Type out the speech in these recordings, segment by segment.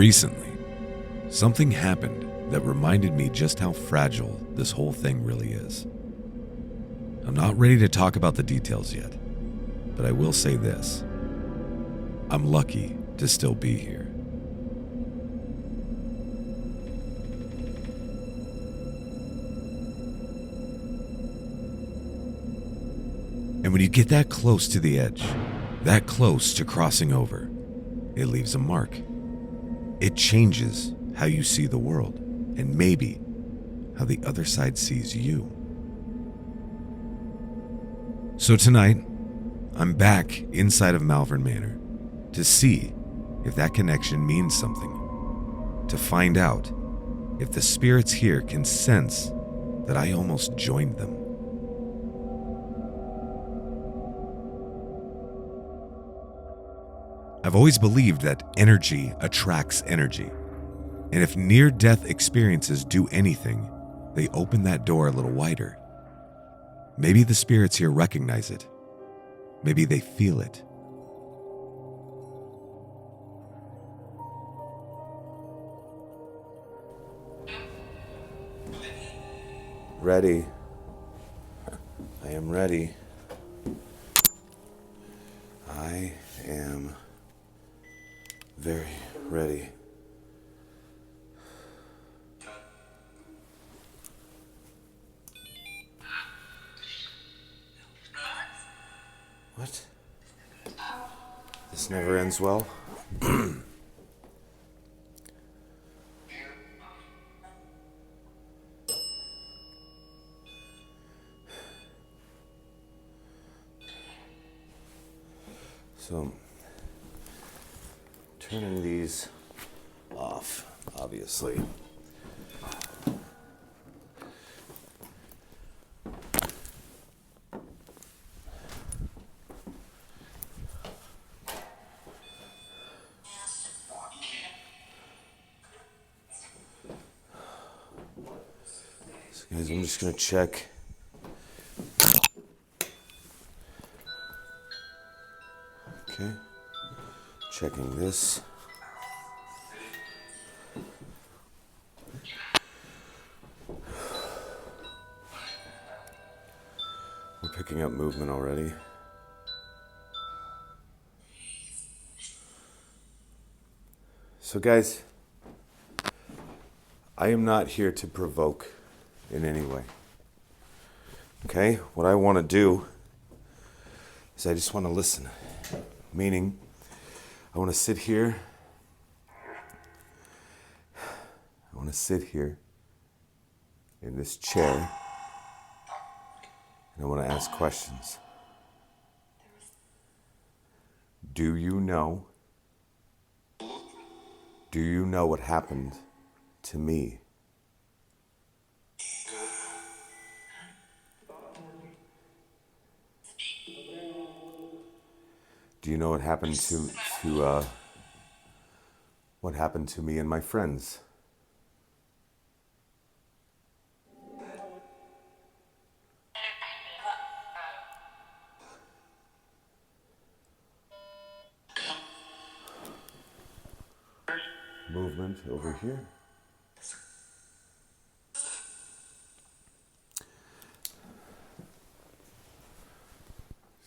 Recently, something happened that reminded me just how fragile this whole thing really is. I'm not ready to talk about the details yet, but I will say this. I'm lucky to still be here. And when you get that close to the edge, that close to crossing over, it leaves a mark. It changes how you see the world, and maybe how the other side sees you. So tonight, I'm back inside of Malvern Manor to see if that connection means something, to find out if the spirits here can sense that I almost joined them. I've always believed that energy attracts energy, and if near-death experiences do anything, they open that door a little wider. Maybe the spirits here recognize it. Maybe they feel it. Ready. I am ready. I am very ready. What? This never ends well. So, turning these off, obviously. So guys, I'm just gonna check. Okay, checking this. We're picking up movement already. So guys, I am not here to provoke in any way. Okay, what I want to do is I just want to listen. Meaning, I want to sit here. I want to sit here in this chair. And I want to ask questions. Do you know? Do you know what happened to me? Do you know what happened what happened to me and my friends? Movement over here.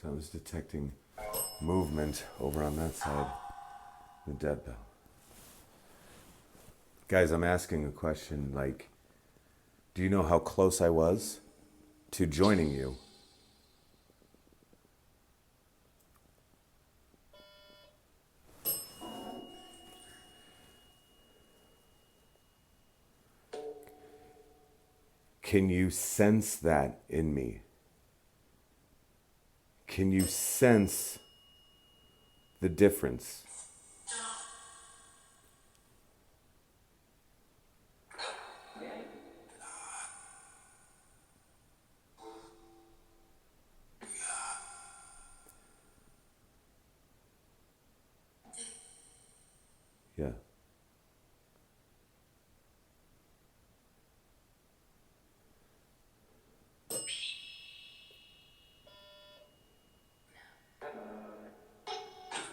So I was detecting movement over on that side, the dead bell. Guys, I'm asking a question like, do you know how close I was to joining you? Can you sense that in me? Can you sense the difference? Yeah.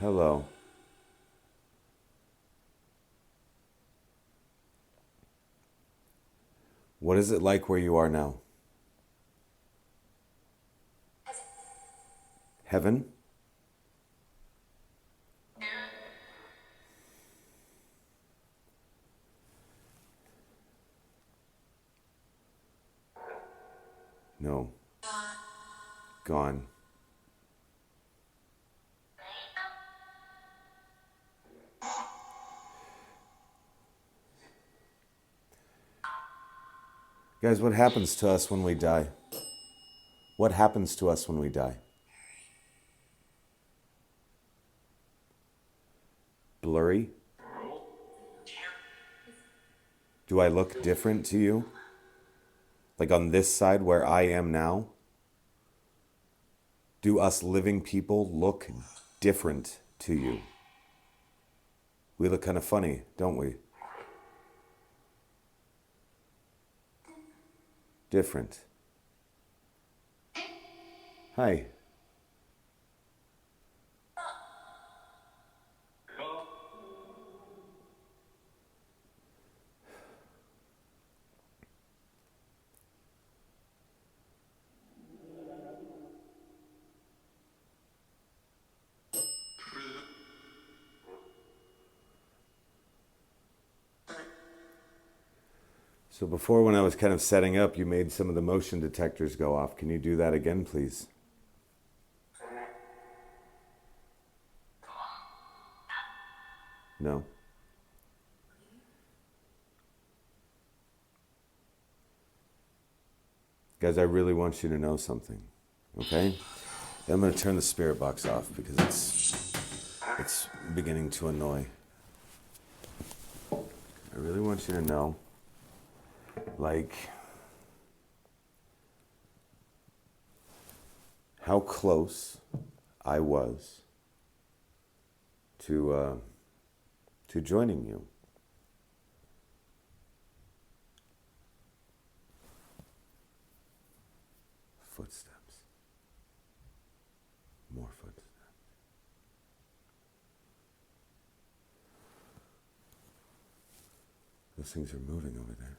Hello. What is it like where you are now? Heaven? No. Gone. Guys, what happens to us when we die? What happens to us when we die? Blurry? Do I look different to you? Like on this side where I am now? Do us living people look different to you? We look kind of funny, don't we? Different. Hi. So before, when I was kind of setting up, you made some of the motion detectors go off. Can you do that again, please? No. Guys, I really want you to know something, okay? I'm going to turn the spirit box off because it's beginning to annoy. I really want you to know, like, how close I was to joining you. Footsteps. More footsteps. Those things are moving over there.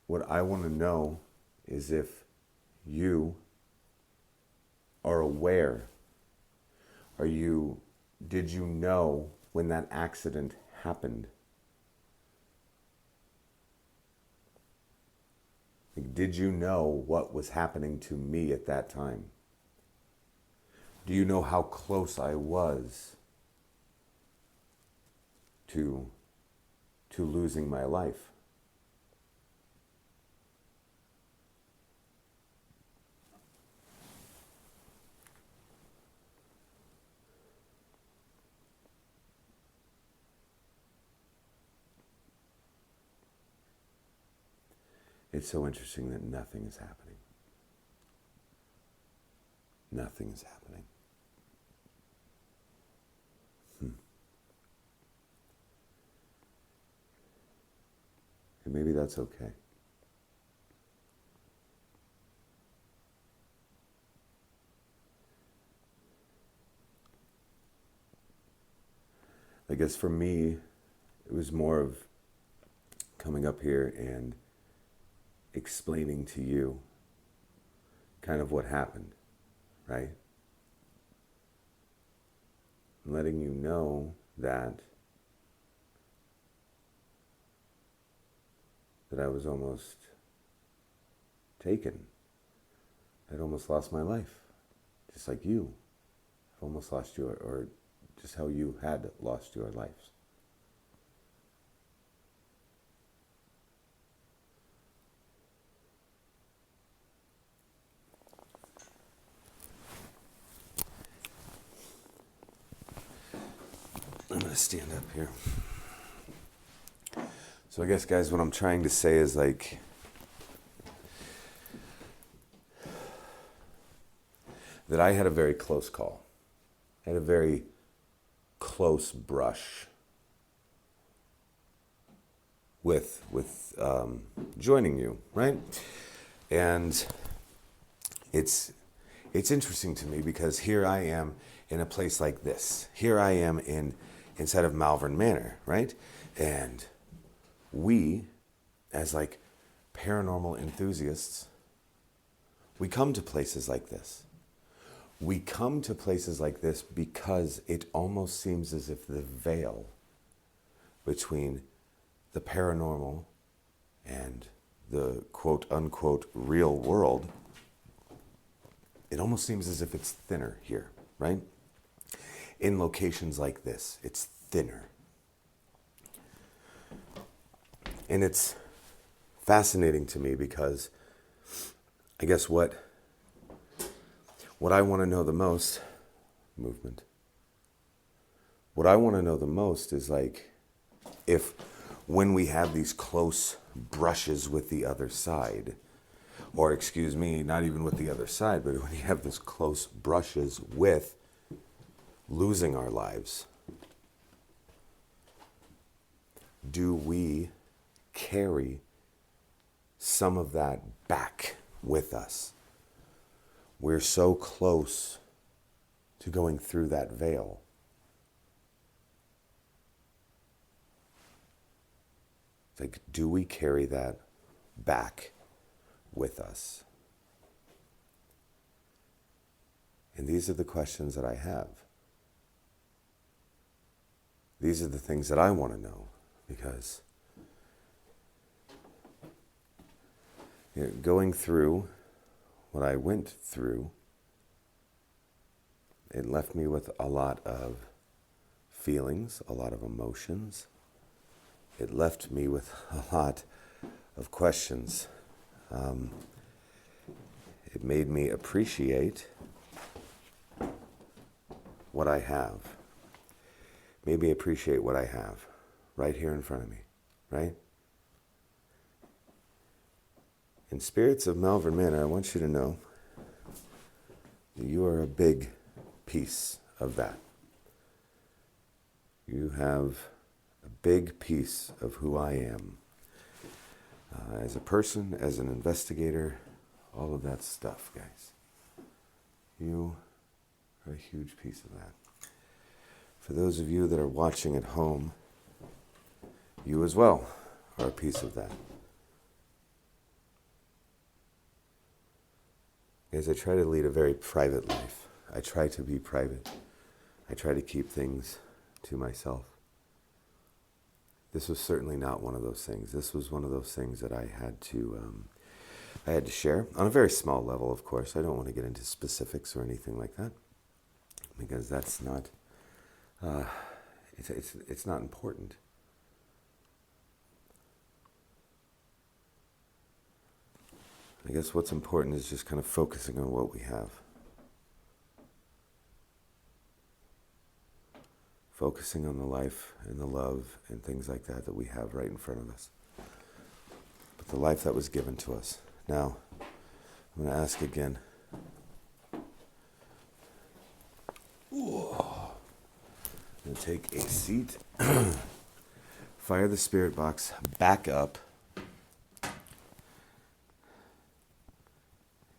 What I want to know is if you are aware. Did you know when that accident happened? Like, did you know what was happening to me at that time? Do you know how close I was to losing my life? It's so interesting that nothing is happening. Nothing is happening. And maybe that's okay. I guess for me, it was more of coming up here and explaining to you kind of what happened, right? Letting you know that I was almost taken. I'd almost lost my life, just like you. I've almost lost your, or just how you had lost your lives. I'm going to stand up here. So I guess, guys, what I'm trying to say is, like, that I had a very close call. I had a very close brush with joining you, right? And it's it's interesting to me because here I am in a place like this. Here I am inside of Malvern Manor, right? And we, as like paranormal enthusiasts, we come to places like this. We come to places like this because it almost seems as if the veil between the paranormal and the quote unquote real world, it almost seems as if it's thinner here, right? In locations like this, it's thinner. And it's fascinating to me because I guess what I want to know the most, movement, what I want to know the most is like if when we have these close brushes with the other side, or excuse me, not even with the other side, but when you have this close brushes with losing our lives, do we carry some of that back with us? We're so close to going through that veil. It's like, do we carry that back with us? And these are the questions that I have. These are the things that I want to know because going through what I went through, it left me with a lot of feelings, a lot of emotions. It left me with a lot of questions. It made me appreciate what I have. Made me appreciate what I have right here in front of me, right? In Spirits of Malvern Manor, I want you to know that you are a big piece of that. You have a big piece of who I am. As a person, as an investigator, all of that stuff, guys. You are a huge piece of that. For those of you that are watching at home, you as well are a piece of that. As I try to lead a very private life, I try to be private. I try to keep things to myself. This was certainly not one of those things. This was one of those things that I had to share on a very small level, of course. I don't want to get into specifics or anything like that because that's not, it's not important. I guess what's important is just kind of focusing on what we have. Focusing on the life and the love and things like that that we have right in front of us. But the life that was given to us. Now, I'm going to ask again. Whoa. I'm going to take a seat. Fire the spirit box back up.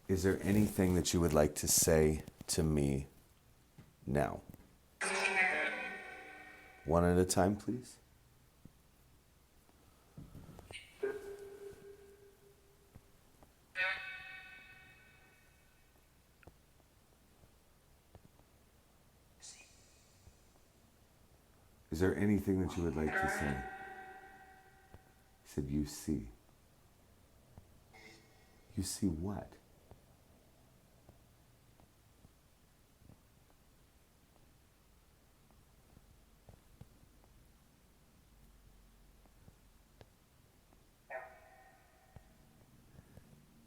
Is there anything that you would like to say to me now? One at a time, please. Is there anything that you would like to say? He said, you see. You see what?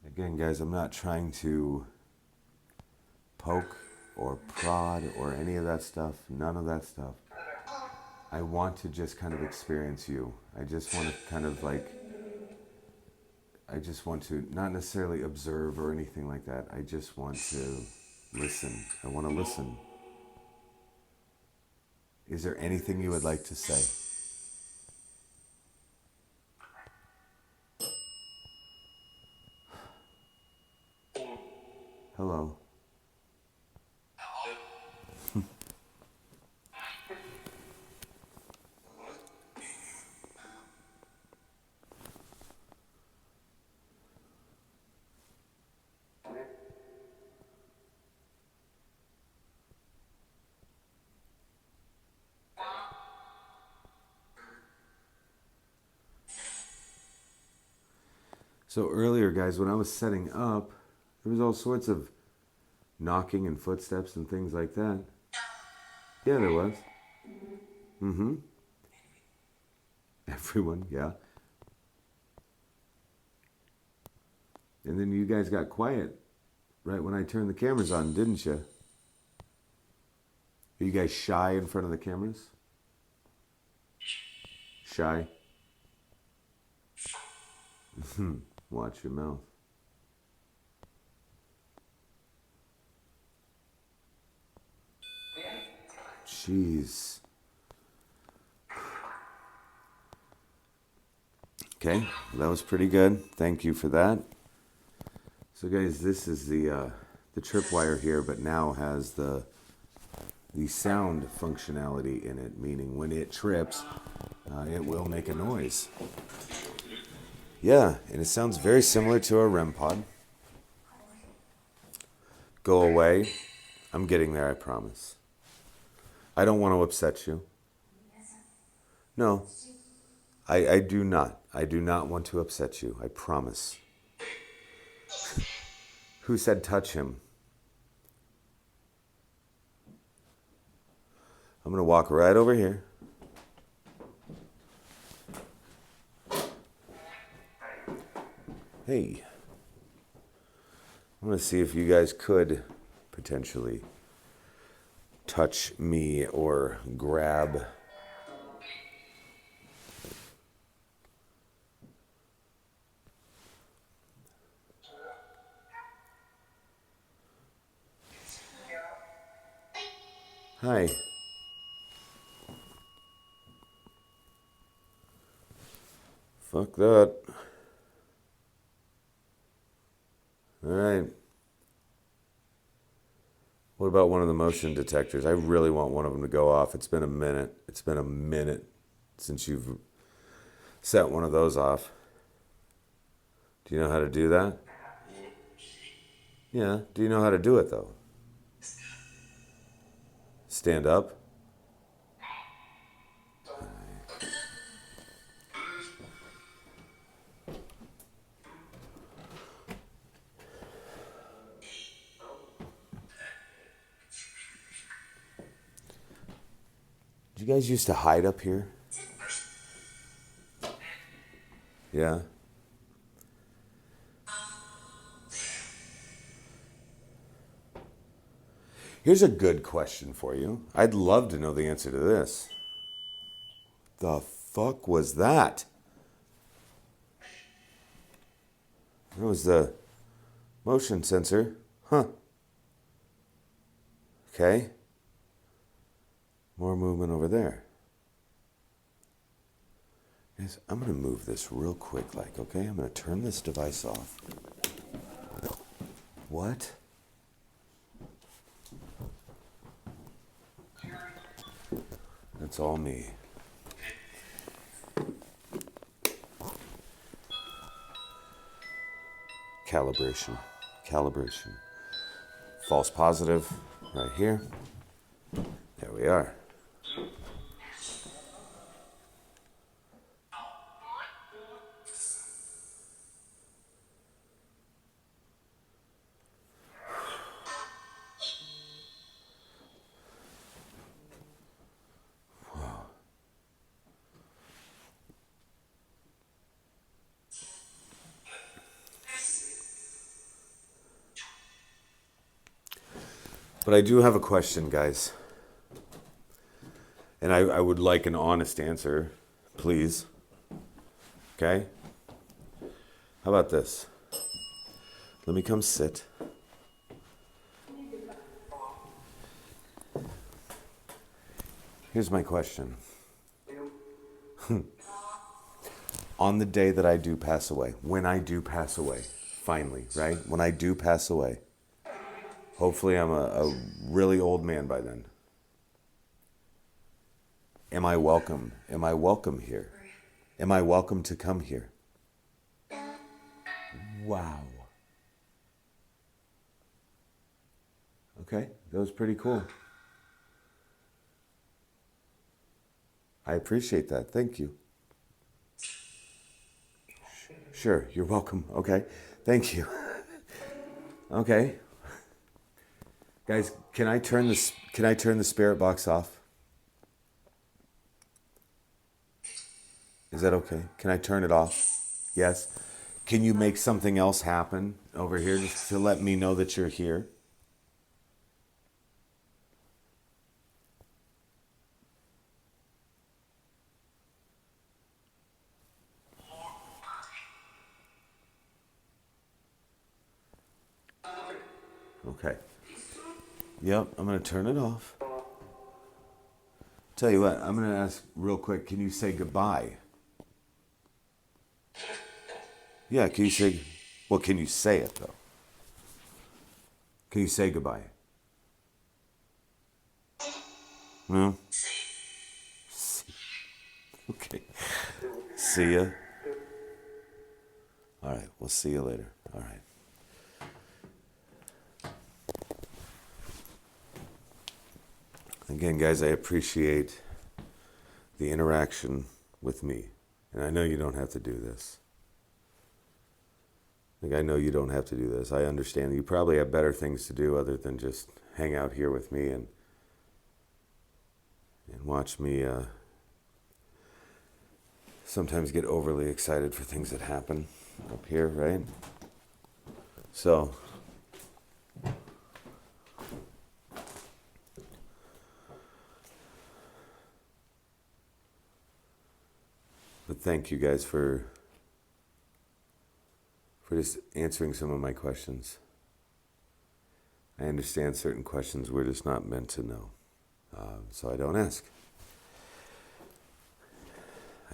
Again, guys, I'm not trying to poke or prod or any of that stuff. None of that stuff. I want to just kind of experience you. I just want to kind of like, I just want to not necessarily observe or anything like that. I just want to listen. I want to listen. Is there anything you would like to say? Hello. So earlier, guys, when I was setting up, there was all sorts of knocking and footsteps and things like that. Yeah, there was. Mm-hmm. Everyone, yeah. And then you guys got quiet right when I turned the cameras on, didn't you? Are you guys shy in front of the cameras? Shy? Watch your mouth. Jeez. Okay, that was pretty good. Thank you for that. So, guys, this is the tripwire here, but now has the sound functionality in it, meaning when it trips, it will make a noise. Yeah, and it sounds very similar to a REM pod. Go away. I'm getting there, I promise. I don't want to upset you. No, I do not. I do not want to upset you. I promise. Who said touch him? I'm going to walk right over here. Hey. I'm going to see if you guys could potentially touch me or grab. Hi. Fuck that. All right. What about one of the motion detectors? I really want one of them to go off. It's been a minute. It's been a minute since you've set one of those off. Do you know how to do that? Yeah. Do you know how to do it, though? Stand up? Did you guys used to hide up here? Yeah. Here's a good question for you. I'd love to know the answer to this. The fuck was that? That was the motion sensor. Huh. Okay. More movement over there. Guys, I'm going to move this real quick, okay? I'm going to turn this device off. What? That's all me. Calibration. Calibration. False positive right here. There we are. But I do have a question, guys. And I would like an honest answer, please. Okay? How about this? Let me come sit. Here's my question. On the day that I do pass away, when I do pass away, finally, right? When I do pass away, hopefully I'm a really old man by then. Am I welcome? Am I welcome here? Am I welcome to come here? Wow. Okay, that was pretty cool. I appreciate that. Thank you. Sure, you're welcome. Okay, thank you. Okay. Guys, can I turn the spirit box off? Is that okay? Can I turn it off? Yes. Can you make something else happen over here just to let me know that you're here? Okay. Yep, I'm going to turn it off. Tell you what, I'm going to ask real quick, can you say goodbye? Yeah, can you say, well, can you say it though? Can you say goodbye? No? Okay. See ya. All right, we'll see you later. All right. Again, guys, I appreciate the interaction with me. And I know you don't have to do this. I know you don't have to do this. I understand you probably have better things to do other than just hang out here with me and watch me sometimes get overly excited for things that happen up here, right? So, but thank you guys for just answering some of my questions. I understand certain questions we're just not meant to know. So I don't ask.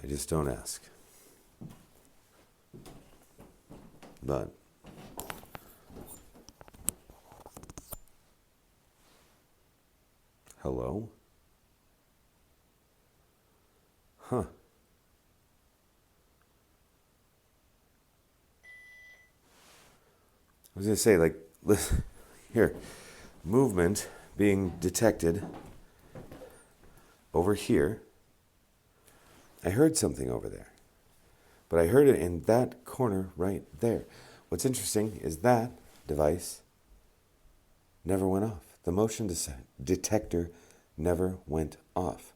I just don't ask. But hello? Huh. I was going to say, like, listen, here, movement being detected over here. I heard something over there, but I heard it in that corner right there. What's interesting is that device never went off. The motion detector never went off.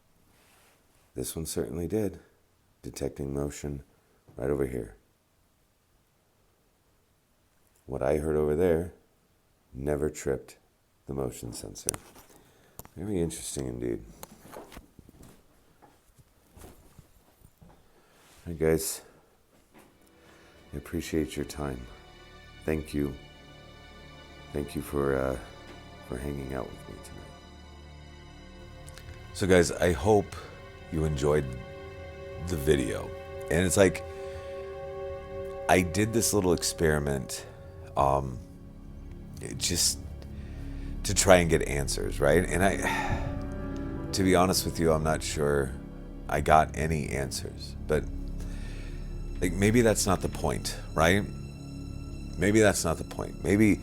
This one certainly did, detecting motion right over here. What I heard over there never tripped the motion sensor. Very interesting indeed. All right, guys. I appreciate your time. Thank you. Thank you for hanging out with me tonight. So, guys, I hope you enjoyed the video. And it's like, I did this little experiment just to try and get answers, right? And to be honest with you, I'm not sure I got any answers, but like maybe that's not the point, right? Maybe that's not the point. Maybe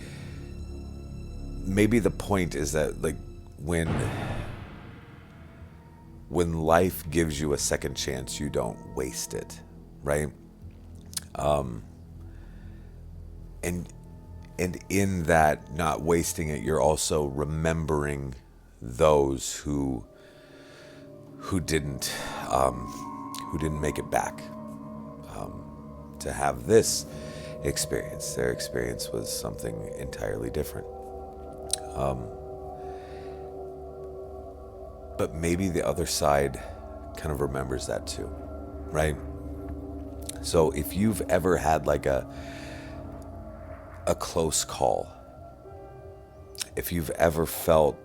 the point is that like when life gives you a second chance, you don't waste it, right? And in that not wasting it, you're also remembering those who didn't make it back to have this experience. Their experience was something entirely different. But maybe the other side kind of remembers that too, right? So if you've ever had like a close call, if you've ever felt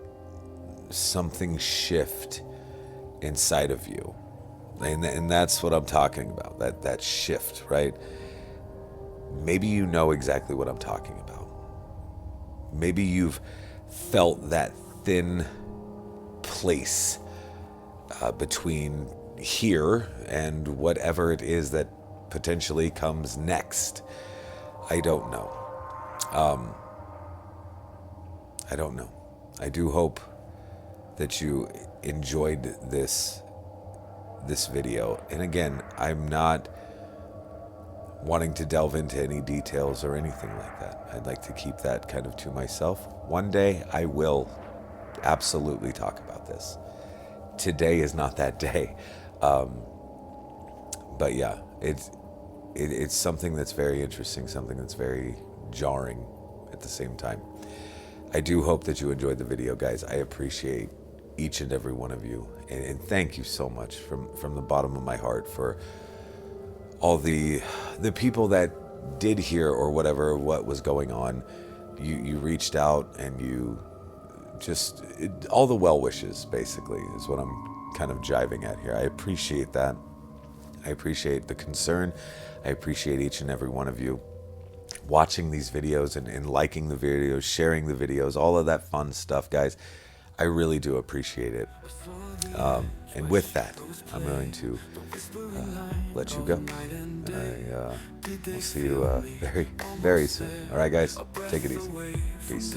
something shift inside of you, and that's what I'm talking about, that shift, right? Maybe you know exactly what I'm talking about. Maybe you've felt that thin place between here and whatever it is that potentially comes next. I don't know. I don't know. I do hope that you enjoyed this video. And again, I'm not wanting to delve into any details or anything like that. I'd like to keep that kind of to myself. One day I will absolutely talk about this. Today is not that day. But yeah, it's something that's very interesting, something that's very jarring at the same time. I do hope that you enjoyed the video, guys. I appreciate each and every one of you, and thank you so much from the bottom of my heart for all the people that did hear or whatever what was going on. You reached out and you just all the well wishes basically is what I'm kind of jiving at here. I appreciate that. I appreciate the concern. I appreciate each and every one of you watching these videos and liking the videos, sharing the videos, all of that fun stuff, guys. I really do appreciate it. And with that, I'm going to let you go. And we'll see you very, very soon. All right, guys, take it easy. Peace.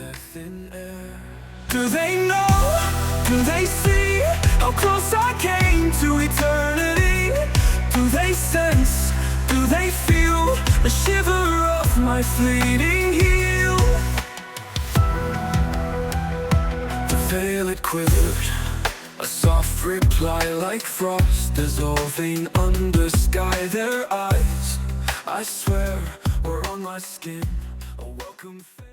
Do they know? Do they see how close I came to eternity? Do they sense? Do they feel the shiver of my fleeting heel? The veil it quivered, a soft reply like frost dissolving under sky. Their eyes, I swear, were on my skin, a welcome face.